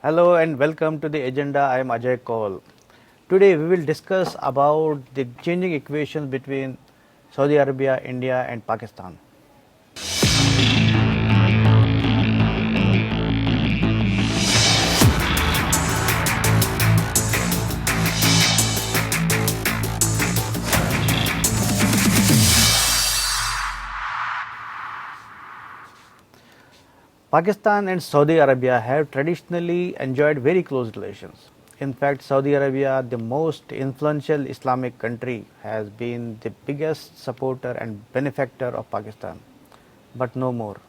Hello and welcome to the agenda. I am Ajay Kaul. Today we will discuss about the changing equations between Saudi Arabia, India and Pakistan. Pakistan and Saudi Arabia have traditionally enjoyed very close relations. In fact, Saudi Arabia, the most influential Islamic country, has been the biggest supporter and benefactor of Pakistan. But no more.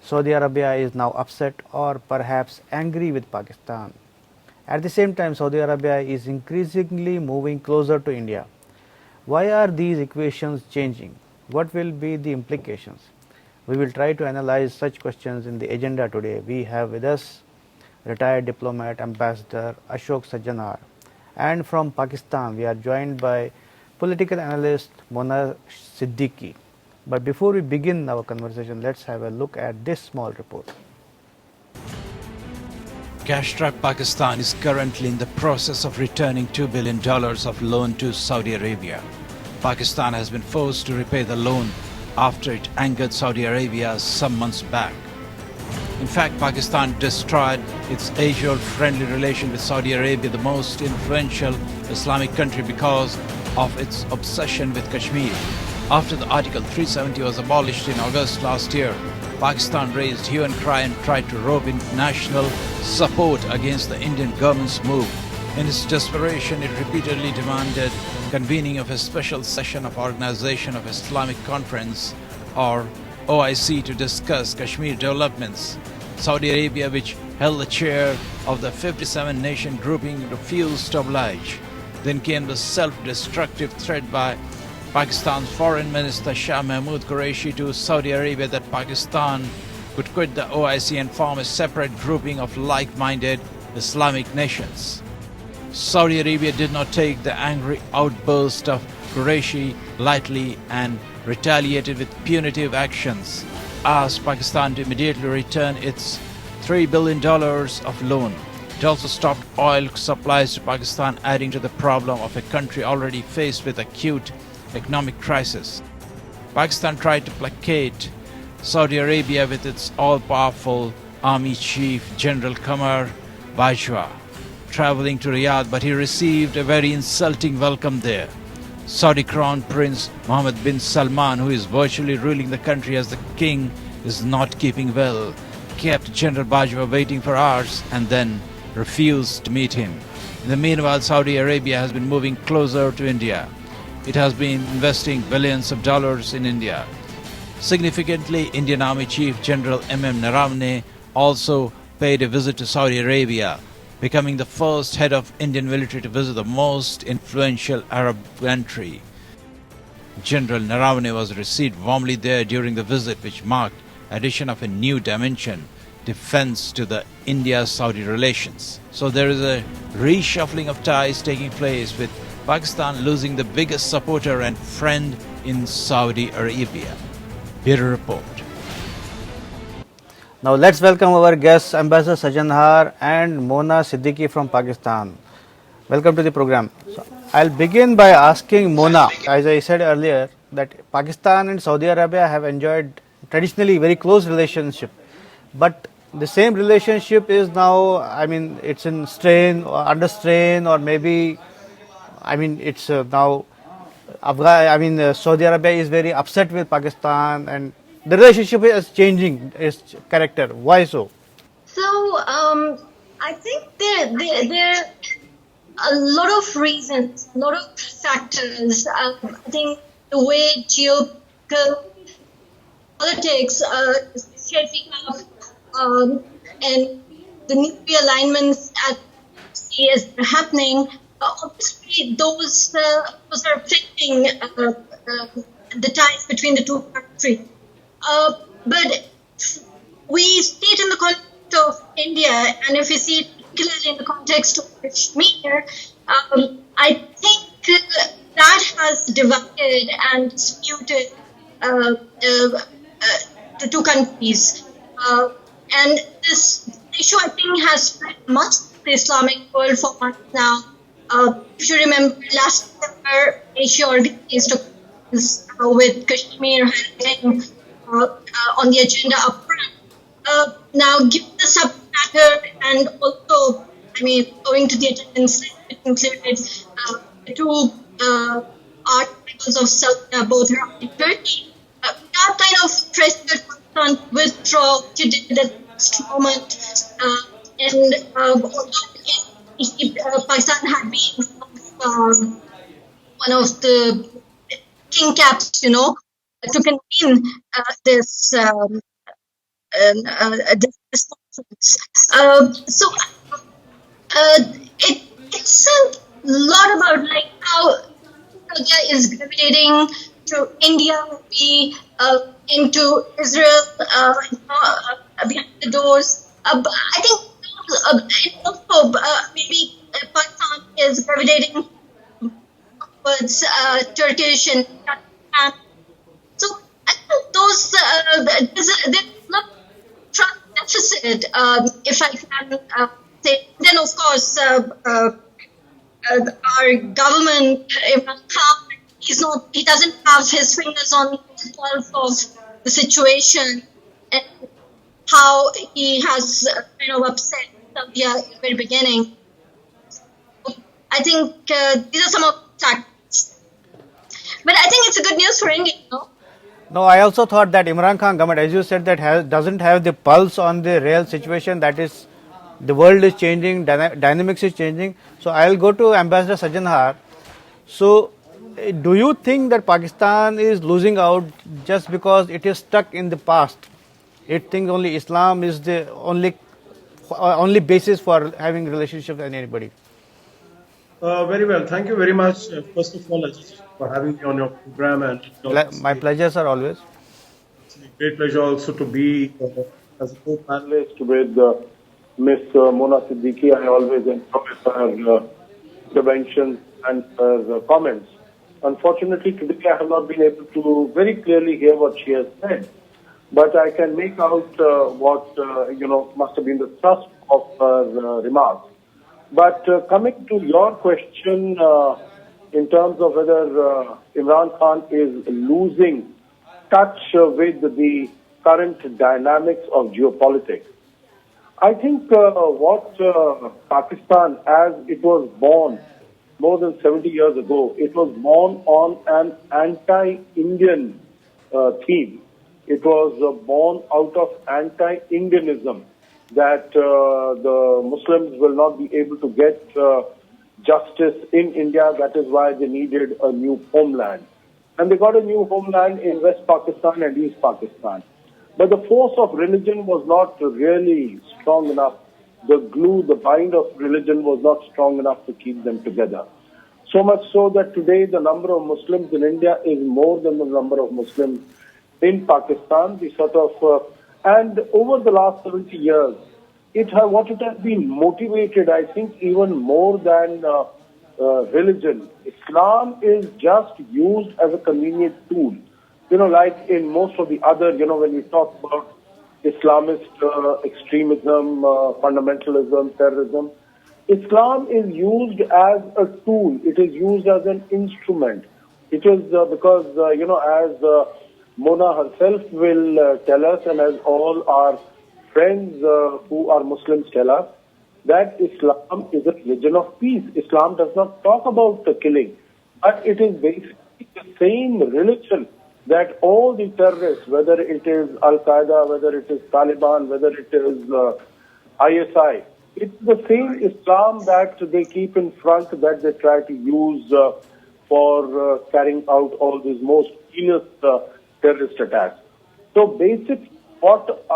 Saudi Arabia is now upset or perhaps angry with Pakistan. At the same time, Saudi Arabia is increasingly moving closer to India. Why are these equations changing? What will be the implications? We will try to analyze such questions in the agenda today. We have with us retired diplomat Ambassador Ashok Sajjanar, and from Pakistan we are joined by political analyst Mona Siddiqui. But before we begin our conversation, let's have a look at this small report. Cash-strapped Pakistan is currently in the process of returning $2 billion of loan to Saudi Arabia. Pakistan has been forced to repay the loan after it angered Saudi Arabia some months back. In fact, Pakistan destroyed its age-old friendly relation with Saudi Arabia, the most influential Islamic country, because of its obsession with Kashmir. After the Article 370 was abolished in August last year, Pakistan raised hue and cry and tried to rope in international support against the Indian government's move. In its desperation, it repeatedly demanded convening of a special session of Organization of Islamic Conference, or OIC, to discuss Kashmir developments. Saudi Arabia, which held the chair of the 57-nation grouping, refused to oblige. Then came the self-destructive threat by Pakistan's Foreign Minister Shah Mahmood Qureshi to Saudi Arabia that Pakistan could quit the OIC and form a separate grouping of like-minded Islamic nations. Saudi Arabia did not take the angry outburst of Qureshi lightly and retaliated with punitive actions, asked Pakistan to immediately return its $3 billion of loan. It also stopped oil supplies to Pakistan, adding to the problem of a country already faced with acute economic crisis. Pakistan tried to placate Saudi Arabia with its all-powerful army chief, General Qamar Bajwa, traveling to Riyadh, but he received a very insulting welcome there. Saudi Crown Prince Mohammed bin Salman, who is virtually ruling the country as the king is not keeping well, kept General Bajwa waiting for hours and then refused to meet him. In the meanwhile, Saudi Arabia has been moving closer to India. It has been investing billions of dollars in India. Significantly, Indian Army Chief General M.M. Naravane also paid a visit to Saudi Arabia, becoming the first head of Indian military to visit the most influential Arab country. General Naravane was received warmly there during the visit, which marked addition of a new dimension, defense, to the India-Saudi relations. So there is a reshuffling of ties taking place, with Pakistan losing the biggest supporter and friend in Saudi Arabia. Bureau Report. Now let's welcome our guests Ambassador Sajjanar and Mona Siddiqui from Pakistan. Welcome to the program. So I'll begin by asking Mona, as I said earlier, that Pakistan and Saudi Arabia have enjoyed traditionally very close relationship, but the same relationship is now, it's in strain or under strain, or maybe, it's now, Saudi Arabia is very upset with Pakistan, and the relationship is changing its character. Why so? I think there are a lot of reasons, a lot of factors. I think the way geopolitical politics is shaping up, and the new realignments at sea as they're happening, obviously those are affecting the ties between the two countries. But we see it in the context of India, and if we see it particularly in the context of Kashmir, I think that has divided and disputed the two countries. And this issue, I think, has spread much the Islamic world for months now. If you remember, last December, Asia organized a conference with Kashmir having on the agenda up front. Now, given the subject matter and also, I mean, going to the attendance list, it included two articles of Saudi, both Iran and Turkey. That kind of pressured Pakistan to withdraw, which it did at the last moment. And although Pakistan had been one of the king caps, to convene this this conference. It's a lot about like how India is gravitating to India, maybe into Israel, behind the doors. But I think also maybe Pakistan is gravitating towards Turkish and Pakistan. So I think there's a lot of trust deficit, if I can say. Then of course our government, Imran Khan, he doesn't have his fingers on the pulse of the situation and how he has upset Saudi at the very beginning. I think these are some of the factors. But I think it's a good news for India, No, I also thought that Imran Khan government, as you said, that doesn't have the pulse on the real situation. That is, the world is changing, dynamics is changing. So I'll go to Ambassador Sajanhar. So, do you think that Pakistan is losing out just because it is stuck in the past? It thinks only Islam is the only basis for having relationship with anybody. Very well. Thank you very much. First of all, Ajit, for having me on your program. And My pleasure, sir, always. it's a great pleasure also to be as a co-panelist with Miss Mona Siddiqui. I always enjoy her interventions and her comments. Unfortunately, today I have not been able to very clearly hear what she has said, but I can make out what must have been the thrust of her remarks. But coming to your question in terms of whether Imran Khan is losing touch with the current dynamics of geopolitics, I think what Pakistan, as it was born more than 70 years ago, it was born on an anti-Indian theme. It was born out of anti-Indianism, that the Muslims will not be able to get justice in India. That is why they needed a new homeland. And they got a new homeland in West Pakistan and East Pakistan. But the force of religion was not really strong enough. The glue, the bind of religion was not strong enough to keep them together. So much so that today the number of Muslims in India is more than the number of Muslims in Pakistan. And over the last 70 years, what it has been motivated, I think, even more than religion. Islam is just used as a convenient tool. Like in most of the other, when we talk about Islamist extremism, fundamentalism, terrorism, Islam is used as a tool. It is used as an instrument. It is because, as Mona herself will tell us, and as all our friends who are Muslims tell us, that Islam is a religion of peace. Islam does not talk about the killing, but it is basically the same religion that all the terrorists, whether it is Al-Qaeda, whether it is Taliban, whether it is ISI, it's the same Islam that they keep in front, that they try to use for carrying out all these most heinous terrorist attacks. So basically, what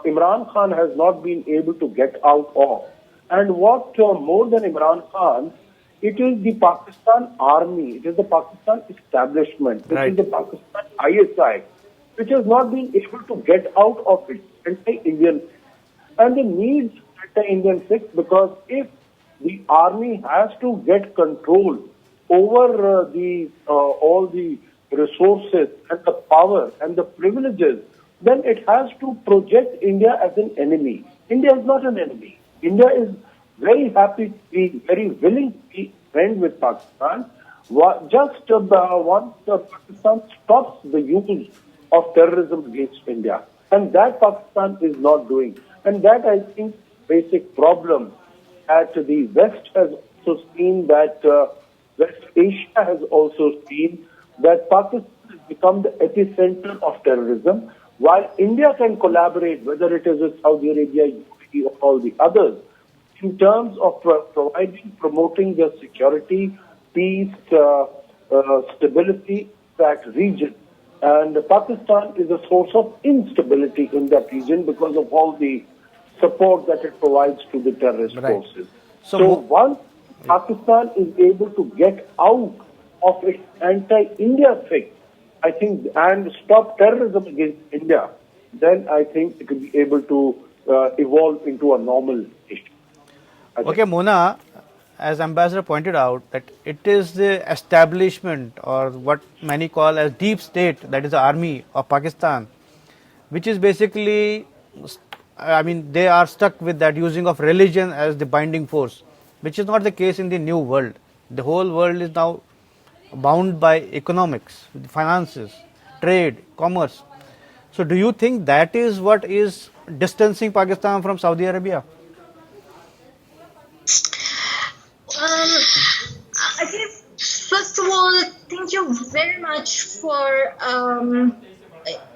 Imran Khan has not been able to get out of, and what more than Imran Khan, it is the Pakistan army, it is the Pakistan establishment, it is the Pakistan ISI, which has not been able to get out of its anti-Indian and the needs anti-Indian fix, because if the army has to get control over all the resources and the power and the privileges, then it has to project India as an enemy. India is not an enemy. India is very happy to be, very willing to be friend with Pakistan. Just once Pakistan stops the use of terrorism against India. And that Pakistan is not doing. And that, I think, basic problem that the West has also seen, that West Asia has also seen, that Pakistan has become the epicenter of terrorism, while India can collaborate, whether it is with Saudi Arabia, UAE, or all the others, in terms of promoting the security, peace, stability in that region. And Pakistan is a source of instability in that region because of all the support that it provides to the terrorist forces. So once Pakistan is able to get out of its anti-India fix, I think, and stop terrorism against India, then I think it will be able to evolve into a normal nation. Okay, Mona, as Ambassador pointed out, that it is the establishment, or what many call as deep state, that is the army of Pakistan, which is basically, I mean, they are stuck with that using of religion as the binding force, which is not the case in the new world. The whole world is now bound by economics, finances, trade, commerce. So do you think that is what is distancing Pakistan from Saudi Arabia? I think, first of all, thank you very much for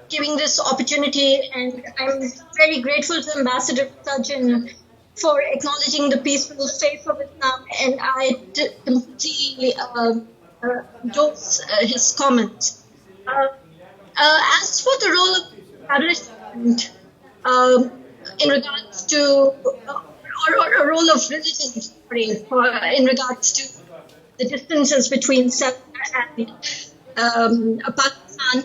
giving this opportunity, and I'm very grateful to Ambassador Sajjan for acknowledging the peaceful faith of Islam, and I completely endorse his comments. As for the role of establishment in regards to or a role of religion, in regards to the distances between Saudi and Pakistan,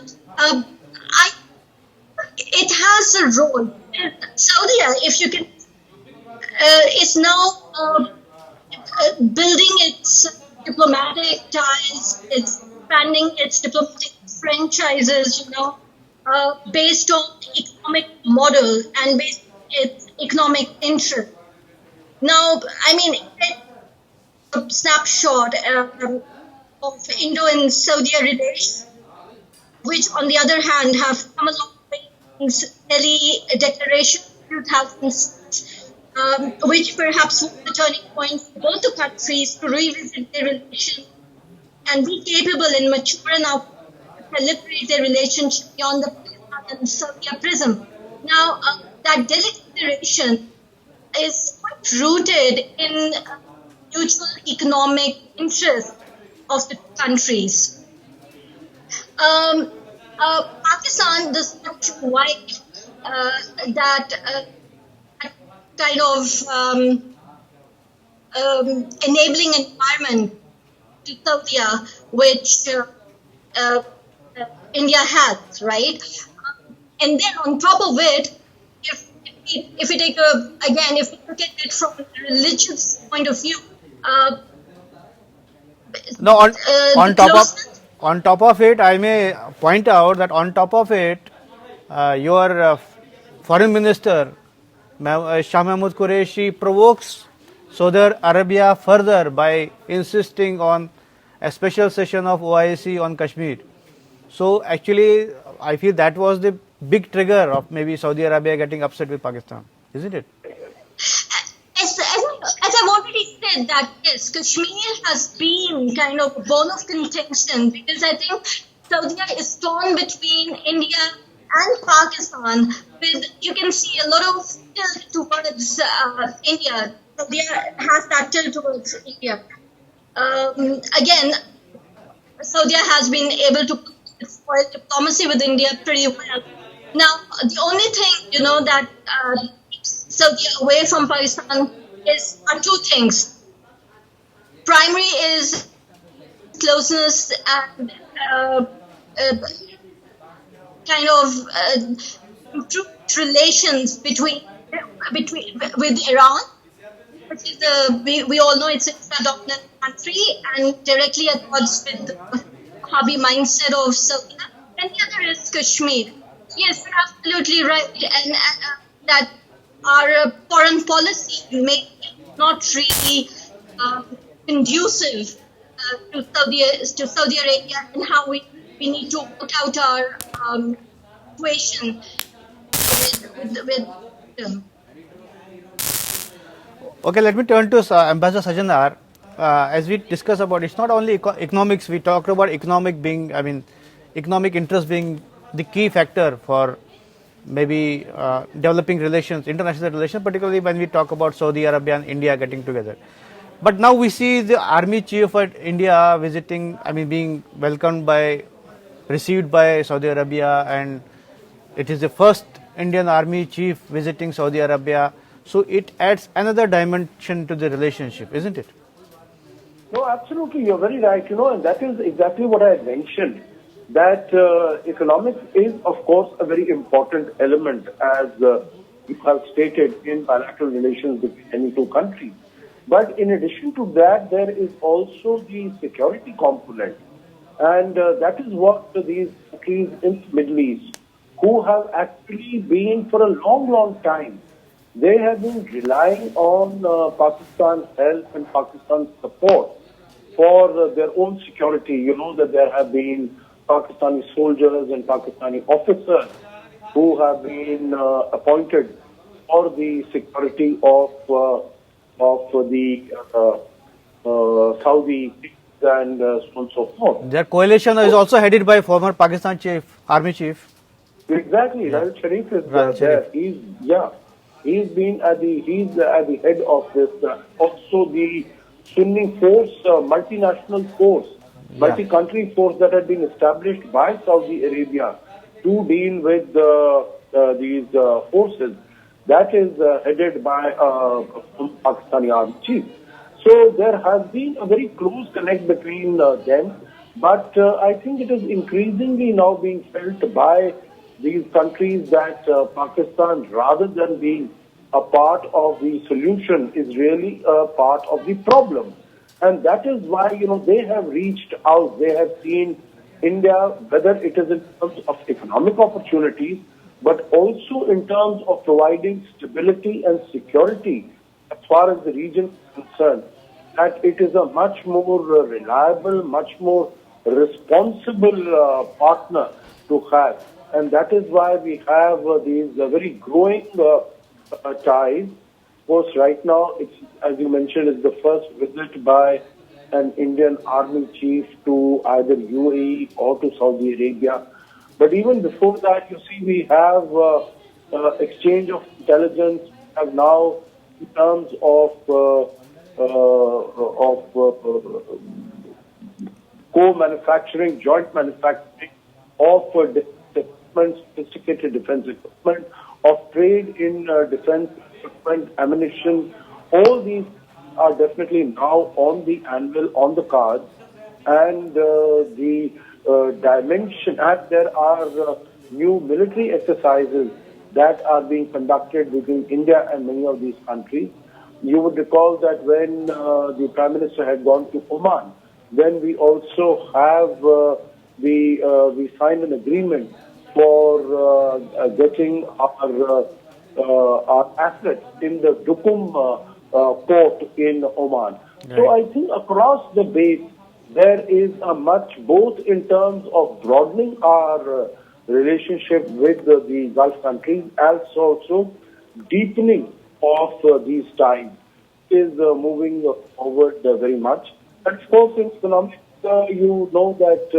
it has a role. Saudi, if you can, is now building its diplomatic ties, it's expanding its diplomatic franchises, based on economic model and based on its economic interest. Now, I mean, a snapshot of Indo and Saudi relations, which on the other hand have come along with Delhi Declaration 2006, which perhaps was the turning point for both the countries to revisit their relations and be capable and mature enough to celebrate their relationship beyond the Pakistan and Saudi prism. Now, that Delhi Declaration is quite rooted in mutual economic interest of the countries. Pakistan does not provide that kind of enabling environment to Saudi, which India has, right? And then on top of it, if we take if we look at it from a religious point of view, no, on top of it, I may point out that on top of it, your foreign minister Shah Mahmood Qureshi provokes Saudi Arabia further by insisting on a special session of OIC on Kashmir. So actually, I feel that was the big trigger of maybe Saudi Arabia getting upset with Pakistan, isn't it? As I've already said, that yes, Kashmir has been kind of a bone of contention, because I think Saudi is torn between India and Pakistan. You can see a lot of tilt towards India. Saudi has that tilt towards India. Again, Saudi has been able to spoil diplomacy with India pretty well. Now, the only thing, that keeps Saudi away from Pakistan are two things. Primary is closeness and kind of improved relations with Iran, which is we all know it's a dominant country and directly at odds with the Wahhabi mindset of Saudi. And the other is Kashmir. Yes, you're absolutely right, and that our foreign policy may not really conducive to Saudi Arabia, and how we need to work out our situation with them. Okay, let me turn to Ambassador Sajanar. As we discuss about, it's not only economics. We talked about economic interest being the key factor for maybe developing relations, international relations, particularly when we talk about Saudi Arabia and India getting together. But now we see the army chief of India visiting, being received by Saudi Arabia, and it is the first Indian army chief visiting Saudi Arabia. So it adds another dimension to the relationship, isn't it? No, absolutely. You're very right. And that is exactly what I had mentioned. That economics is, of course, a very important element, as you have stated, in bilateral relations between any two countries. But in addition to that, there is also the security component. And that is what these countries in the Middle East, who have actually been for a long, long time, they have been relying on Pakistan's help and Pakistan's support for their own security. You know that there have been Pakistani soldiers and Pakistani officers who have been appointed for the security of the Saudi and so on and so forth. Their coalition is also headed by former Pakistan army chief. Exactly, yeah. Rahul Sharif is Rahul there. He's been at the head of this. Also, the Sunni force, multinational force, multi-country force that had been established by Saudi Arabia to deal with these forces. That is headed by Pakistani army chief. So there has been a very close connect between them, but I think it is increasingly now being felt by these countries that Pakistan, rather than being a part of the solution, is really a part of the problem. And that is why, they have reached out. They have seen India, whether it is in terms of economic opportunities, but also in terms of providing stability and security as far as the region is concerned, that it is a much more reliable, much more responsible partner to have. And that is why we have these very growing ties. Of course, right now, it's, as you mentioned, it's the first visit by an Indian army chief to either UAE or to Saudi Arabia. But even before that, you see, we have exchange of intelligence. We have now, in terms of co-manufacturing, joint manufacturing of sophisticated defense equipment, of trade in defense equipment, ammunition. All these are definitely now on the anvil, on the cards, and the dimension, and there are new military exercises that are being conducted between India and many of these countries. You would recall that when the Prime Minister had gone to Oman, then we also have we signed an agreement for getting our assets in the Duqm port in Oman. Right. So I think across the base there is a much, both in terms of broadening our relationship with the Gulf countries, as also deepening of these ties is moving forward very much. And of course, in economics, you know that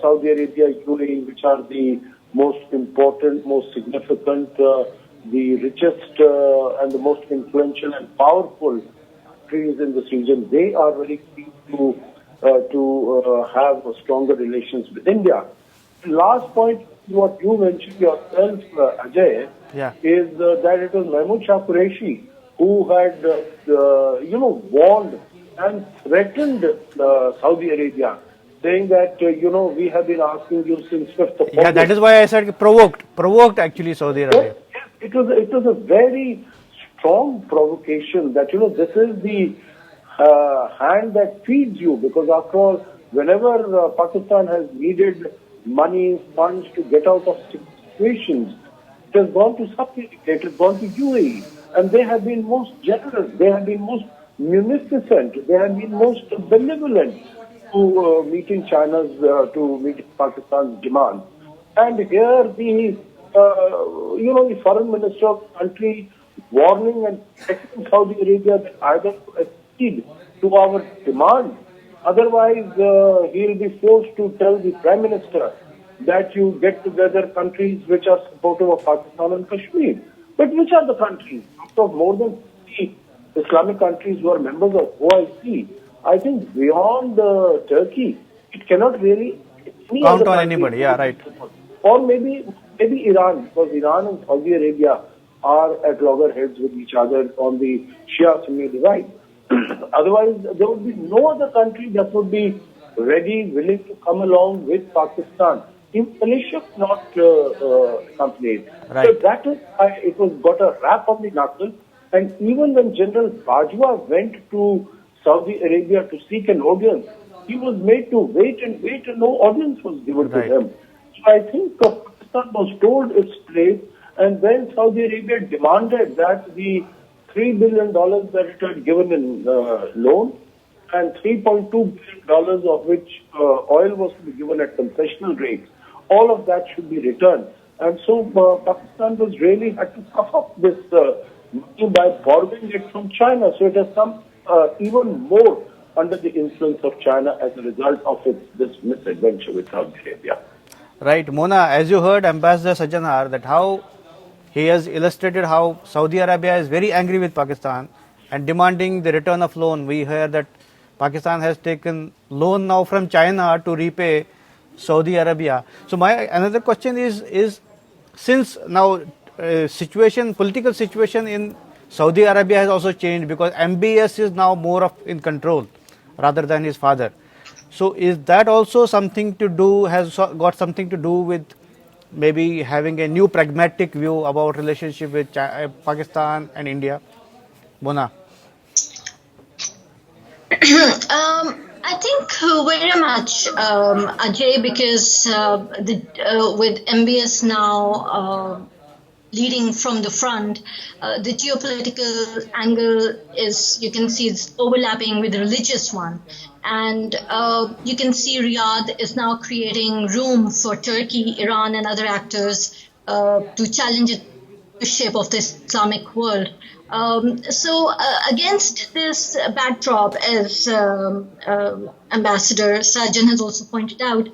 Saudi Arabia, UAE, which are the most important, most significant, the richest and the most influential and powerful countries in this region, they are very keen to have stronger relations with India. The last point, what you mentioned yourself, Ajay, is that it was Mahmoud Shah Qureshi who had, warned and threatened Saudi Arabia, saying that, we have been asking you since 5th of August. Yeah, that is why I said provoked actually Saudi Arabia. It was a very strong provocation that, this is the hand that feeds you, because after all, whenever Pakistan has needed money, funds to get out of situations, It has gone to Saudi Arabia, it has gone to UAE, and they have been most generous, they have been most munificent, they have been most benevolent to meeting Pakistan's demand. And here the foreign minister of the country warning and threatening Saudi Arabia that either to accede to our demand, otherwise he will be forced to tell the prime minister that you get together countries which are supportive of Pakistan and Kashmir. But which are the countries? Out of more than 50 Islamic countries who are members of OIC, I think beyond Turkey, it cannot really count on anybody. Yeah, right. Or maybe Iran, because Iran and Saudi Arabia are at loggerheads with each other on the Shia-Sunni divide. Otherwise, there would be no other country that would be ready, willing to come along with Pakistan. If Malaysia not accompanied. Right. So that is why it was got a rap on the knuckle. And even when General Bajwa went to Saudi Arabia to seek an audience, he was made to wait and no audience was given Right. to him. So I think Pakistan was told its place, and when Saudi Arabia demanded that the $3 billion that it had given in loan and $3.2 billion of which oil was to be given at concessional rates, all of that should be returned. And so Pakistan was really had to cough up this money by borrowing it from China. So it has come even more under the influence of China as a result of this misadventure with Saudi Arabia. Right, Mona, as you heard Ambassador Sajjanar, that how he has illustrated how Saudi Arabia is very angry with Pakistan and demanding the return of loan. We hear that Pakistan has taken loan now from China to repay Saudi Arabia. So my another question is since now political situation in Saudi Arabia has also changed because MBS is now more in control rather than his father. So is that also something to do, has got something to do with maybe having a new pragmatic view about relationship with Pakistan and India? Mona. I think very much, Ajay, because with MBS now leading from the front, the geopolitical angle is, you can see, it's overlapping with the religious one. And you can see Riyadh is now creating room for Turkey, Iran, and other actors to challenge the shape of the Islamic world. So against this backdrop, as Ambassador Sajjan has also pointed out,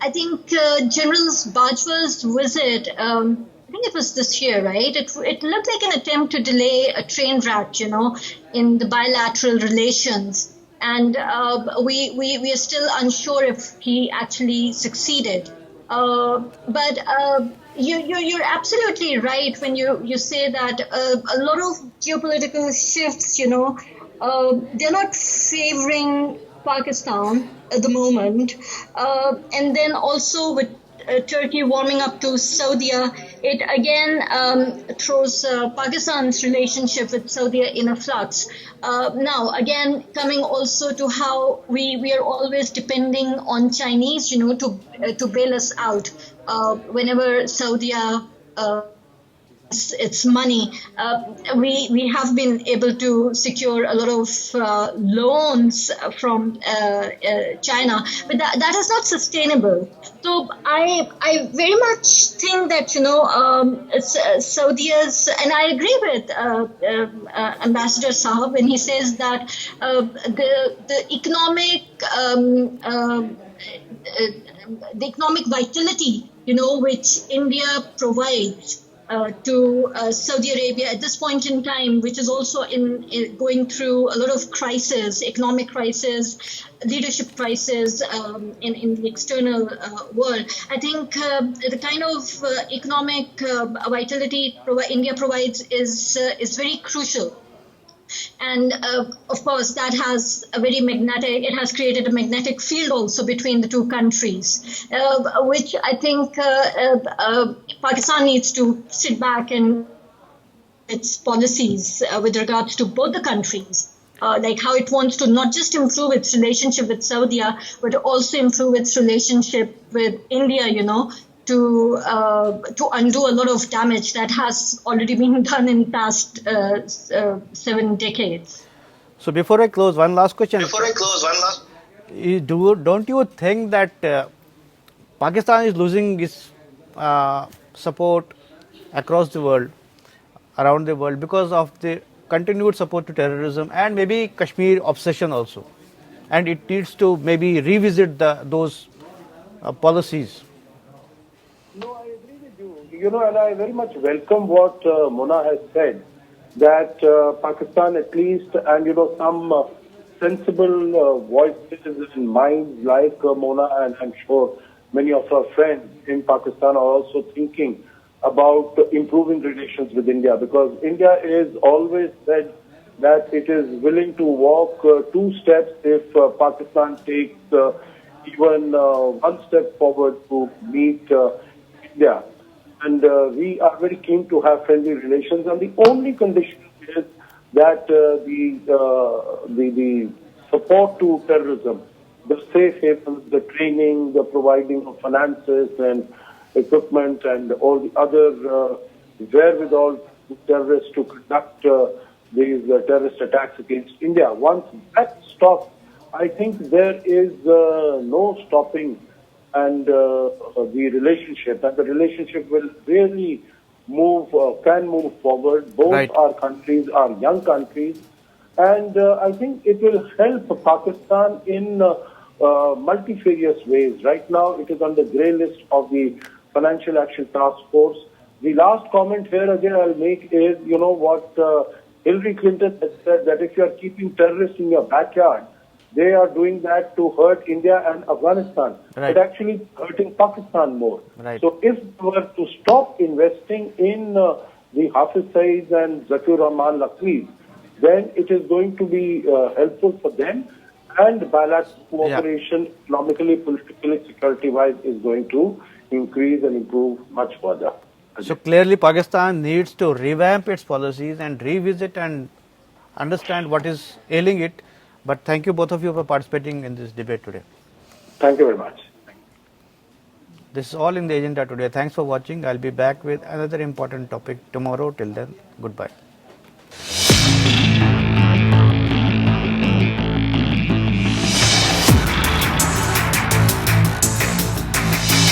I think General Bajwa's visit, I think it was this year, right? It looked like an attempt to delay a train wreck, in the bilateral relations. And we are still unsure if he actually succeeded. But you're absolutely right when you say that a lot of geopolitical shifts, they're not favoring Pakistan at the moment. And then also with Turkey warming up to Saudi, it again throws Pakistan's relationship with Saudi in a flux. Now, again, coming also to how we are always depending on Chinese, to bail us out whenever Saudi its money. We have been able to secure a lot of loans from China, but that is not sustainable. So I very much think that Saudi's, and I agree with Ambassador Sahab when he says that the economic vitality, which India provides to Saudi Arabia at this point in time, which is also in going through a lot of crisis, economic crisis, leadership crisis in the external world. I think the kind of economic vitality India provides is very crucial. And of course, that has it has created a magnetic field also between the two countries, which I think Pakistan needs to sit back and its policies with regards to both the countries, like how it wants to not just improve its relationship with Saudi, but also improve its relationship with India, to undo a lot of damage that has already been done in past 7 decades. So before I close, one last question. Don't you think that Pakistan is losing its support across the world, around the world, because of the continued support to terrorism and maybe Kashmir obsession also, and it needs to maybe revisit those policies? No, I agree with you. You know, and I very much welcome what Mona has said, that Pakistan at least, and some sensible voices and minds like Mona, and I'm sure many of our friends in Pakistan are also thinking about improving relations with India, because India is always said that it is willing to walk 2 steps if Pakistan takes even 1 step forward to meet India. And we are very keen to have friendly relations, and the only condition is that the support to terrorism, the safe havens, the training, the providing of finances and equipment and all the other wherewithal to terrorists to conduct these terrorist attacks against India. Once that stops, I think there is no stopping and the relationship, and the relationship will really can move forward. Both Right. our countries are young countries, and I think it will help Pakistan in multifarious ways. Right now, it is on the grey list of the Financial Action Task Force. The last comment here again I'll make is, what Hillary Clinton has said, that if you are keeping terrorists in your backyard, they are doing that to hurt India and Afghanistan, Right. but actually hurting Pakistan more. Right. So if we were to stop investing in the Hafiz Saeed and Zakir Rahman Lakhvis, then it is going to be helpful for them, and bilateral cooperation economically, politically, security-wise is going to increase and improve much further. So clearly Pakistan needs to revamp its policies and revisit and understand what is ailing it. But thank you both of you for participating in this debate today. Thank you very much. This is all in the agenda today. Thanks for watching. I'll be back with another important topic tomorrow. Till then, goodbye.